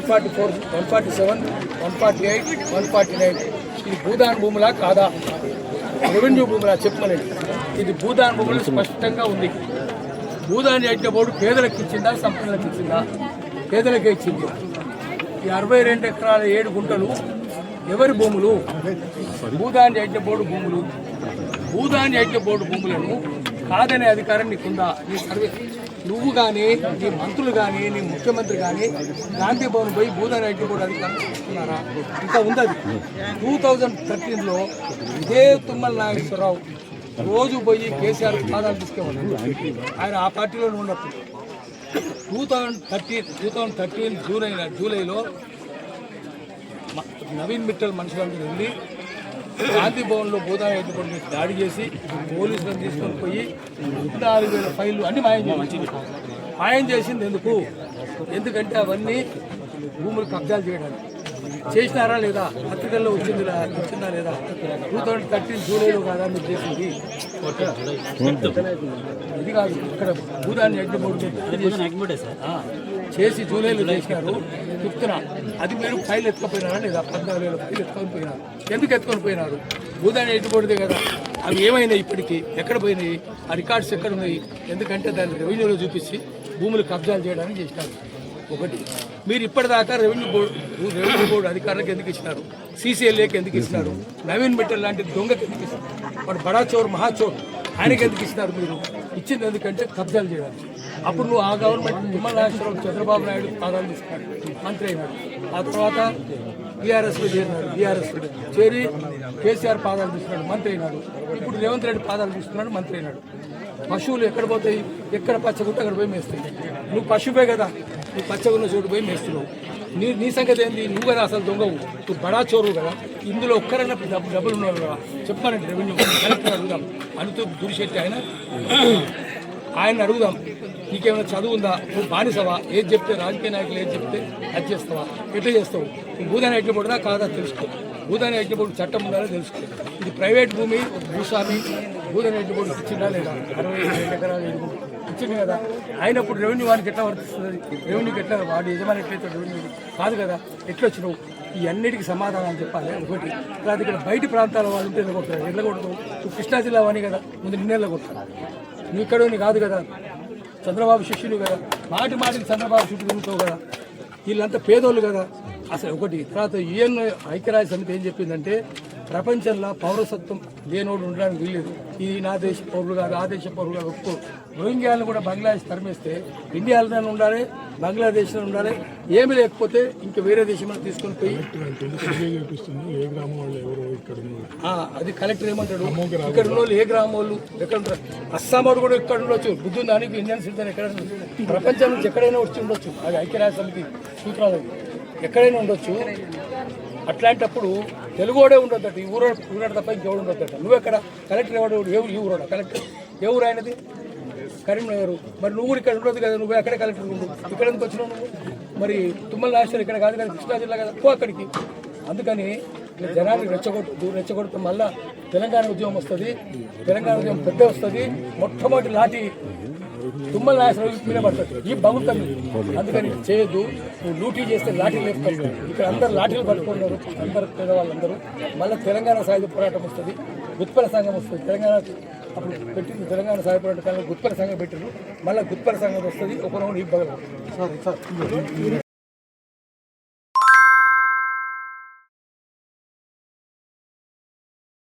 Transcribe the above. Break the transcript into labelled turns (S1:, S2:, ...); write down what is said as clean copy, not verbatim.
S1: 144, 147, 148, 149 ఇది భూదాన్ భూములా కాదా? రెవెన్యూ భూములా చెప్పమనండి. ఇది భూదాన్ భూములు స్పష్టంగా ఉంది. భూదాన్ యజ్ఞ బోర్డు పేదలకు ఇచ్చిందా, సంపన్నులకు ఇచ్చిందా? పేదలకే ఇచ్చింది. ఈ 62 ఎకరాల 7 గుంటలు ఎవరి భూములు? భూదాన్ యజ్ఞ బోర్డు భూములు. భూదాన్ యజ్ఞ బోర్డు భూములను కాదనే అధికారం నీకుందా? నీ సర్వే నువ్వు కానీ, నీ మంత్రులు కానీ, నీ ముఖ్యమంత్రి కానీ గాంధీ భవన్ పోయి భూదాన్ యజ్ఞ బోర్డు అధికారం తీసుకున్నారా? ఇంకా ఉంది. 2013లో ఇదే తుమ్మల నాగేశ్వరరావు రోజు పోయి కేసీఆర్ పాదాలు తీసుకెళ్ళాడు. ఆయన ఆ పార్టీలో ఉన్నప్పుడు 2013 జూలైలో నవీన్ మిట్టల్ మనుషులందరూ వెళ్ళి గాంధీ భవన్లో భూదాన్ యజ్ఞ బోర్డు మీద దాడి చేసి పోలీసులను తీసుకొని పోయి 14,000 ఫైళ్ళు అన్ని మాయం చేసింది. ఎందుకంటే అవన్నీ భూములు కబ్జాలు చేయడానికి. చేసినారా లేదా? పత్రికల్లో వచ్చిందా లేదా? 2013 జూలైలో కాదా మీరు చేసింది? ఇది కాదు. ఇక్కడ భూదాన్ యజ్ఞ బోర్డు చేసి జూలైలో చేసినారు చెప్తున్నా. అది మీరు ఫైల్ ఎత్తుకపోయినారా లేదా? 14,000 ఫైల్ ఎత్తుకొని పోయినారు. ఎందుకు ఎత్తుకొని పోయినారు? భూదాన్ యజ్ఞ బోర్డుదే కదా. అవి ఏమైనాయి? ఇప్పటికీ ఎక్కడ పోయినాయి? ఆ రికార్డ్స్ ఎక్కడ ఉన్నాయి? ఎందుకంటే దాన్ని రెవెన్యూలో చూపించి భూములు కబ్జాలు చేయడానికి చేసినారు. ఒకటి, మీరు ఇప్పటిదాకా రెవెన్యూ బోర్డు అధికారులకు ఎందుకు ఇచ్చినారు? సీసీఎల్ఏకి ఎందుకు ఇచ్చినారు? నవీన్ మిట్టల్ లాంటి దొంగకి ఎందుకు ఇస్తారు? వాడు బడా చోర్, మహాచోర్, ఆయనకి ఎందుకు ఇచ్చినారు? మీరు ఇచ్చింది ఎందుకంటే కబ్జాలు చేయడానికి. అప్పుడు నువ్వు ఆ గవర్నమెంట్ తుమ్మల నాగేశ్వరరావు, చంద్రబాబు నాయుడు పాదాలు తీసుకున్నాడు, మంత్రి అయినాడు. ఆ తర్వాత బీఆర్ఎస్లో చేరినాడు. బీఆర్ఎస్లో చేరి కేసీఆర్ పాదాలు తీసుకున్నాడు, మంత్రి అయినాడు. ఇప్పుడు రేవంత్ రెడ్డి పాదాలు తీసుకున్నాడు, మంత్రి అయినాడు. పశువులు ఎక్కడ పోతాయి? ఎక్కడ పచ్చగుంటే అక్కడ పోయి మేస్తాయి. నువ్వు పశువే కదా, నువ్వు పచ్చగున్న చోటు పోయి మేస్తున్నావు. నీ సంగతి ఏంది? నువ్వు కదా అసలు దొంగవు, నువ్వు బడా చోరు కదా. ఇందులో ఒక్కరైనా డబ్బులు ఉన్నారు కదా చెప్పానండి. రెవెన్యూ కలెక్టర్ అడుగుదాం, అనుతూ దురిశెట్టి ఆయన అడుగుదాం. నీకేమైనా చదువు ఉందా? నువ్వు బానిసవా? ఏది చెప్తే రాజకీయ నాయకులు ఏది చెప్తే అది చేస్తావా? ఎట్లా చేస్తావు? నువ్వు భూదాన్ యజ్ఞ బోర్డుదా కాదా తెలుసుకో. భూదాన్ యజ్ఞ బోర్డు చట్టం ఉందా తెలుసుకో. ఇది ప్రైవేట్ భూమి, భూస్వామి. భూదాన్ యజ్ఞ బోర్డు ఇచ్చిందా లేదా? 62 ఎకరాలు ఇచ్చింది కదా. అయినప్పుడు రెవెన్యూ వారికి ఎట్లా వర్తిస్తుంది? రెవెన్యూకి ఎట్లా వాడు యజమాని ఎట్లయితే రెవెన్యూ కాదు కదా. ఎట్లా వచ్చినావు? ఈ అన్నిటికీ సమాధానం చెప్పాలి. ఒకటి తర్వాత ఇక్కడ బయట ప్రాంతాల వాళ్ళు ఉంటే కొడతారు. ఎట్లా కొడతావు? నువ్వు కృష్ణా జిల్లా అని కదా, ముందు నిన్నేళ్ళ కొడతారు. నువ్వు ఇక్కడ కాదు కదా, చంద్రబాబు శిష్యులు కదా. మాటికి చంద్రబాబు చుట్టూ తిరుగుతావు కదా. వీళ్ళంతా పేదోళ్ళు కదా అసలు. ఒకటి తర్వాత యుఎన్ ఐక్యరాజ్య సమితి ఏం చెప్పిందంటే ప్రపంచంలో పౌరసత్వం లేనోడు ఉండడానికి వీల్లేదు. ఇది నా దేశ పౌరులు కాదు, ఆ దేశ పౌరులు కాదు ఒప్పుకో. రోహింగ్యాలను కూడా బంగ్లాదేశ్ తరిమేస్తే ఇండియాలోనే ఉండాలి, బంగ్లాదేశ్లో ఉండాలి. ఏమి లేకపోతే ఇంకా వేరే దేశంలో తీసుకొని పోయి అది కలెక్టర్ ఏమంటాడు? ఇక్కడ ఉన్న వాళ్ళు ఏ గ్రామం వాళ్ళు ఎక్కడ ఉంటారు? అస్సాం వాడు కూడా ఇక్కడ ఉండొచ్చు. బుద్ధి దానికి ఇండియన్ సిటిజన్ ఎక్కడ ప్రపంచం నుంచి ఎక్కడైనా వచ్చి ఉండొచ్చు. అది ఐక్యరాజ్య సమితి సూత్రాలు ఎక్కడైనా ఉండొచ్చు. అట్లాంటప్పుడు తెలుగుడే ఉండొద్దట. ఈ ఊరాడు తప్ప ఇంకెవడు ఉండొద్దట. నువ్వెక్కడ కలెక్టర్ ఎవడు? ఈ ఊరోడా కలెక్టర్? ఏ ఊరు ఆయనది? కరీంనగర్. మరి నువ్వు ఇక్కడ ఉండదు కదా, నువ్వు ఎక్కడ కలెక్టర్ ఉండు. ఇక్కడ ఎందుకు వచ్చినావు నువ్వు? మరి తుమ్మల నాగేశ్వరం ఇక్కడ కాదు కదా, కృష్ణా జిల్లా కదా, పో అక్కడికి. అందుకని జనాన్ని రెచ్చగొడుతూ మళ్ళా తెలంగాణ ఉద్యమం వస్తుంది. తెలంగాణ ఉద్యమం పెద్ద వస్తుంది. మొట్టమొదటి లాఠీ తుమ్మల నాగేశ్వరం మీద పడుతుంది ఈ బగుతుంది. అందుకని చేయొద్దు. నువ్వు లూటీ చేస్తే లాఠీలు లేపుతావు. ఇక్కడ అందరు లాఠీలు పట్టుకున్నారు, అందరు పేదవాళ్ళందరూ. మళ్ళీ తెలంగాణ సాయుధ పోరాటం వస్తుంది, గుత్పల సంఘం వస్తుంది. తెలంగాణ అప్పుడు పెట్టింది తెలంగాణ సాయుధ పోరాట కాలంలో గుత్పల సంఘం పెట్టారు. మళ్ళీ గుత్పల సంఘం వస్తుంది. ఒక రౌండ్ ఈ బగలు.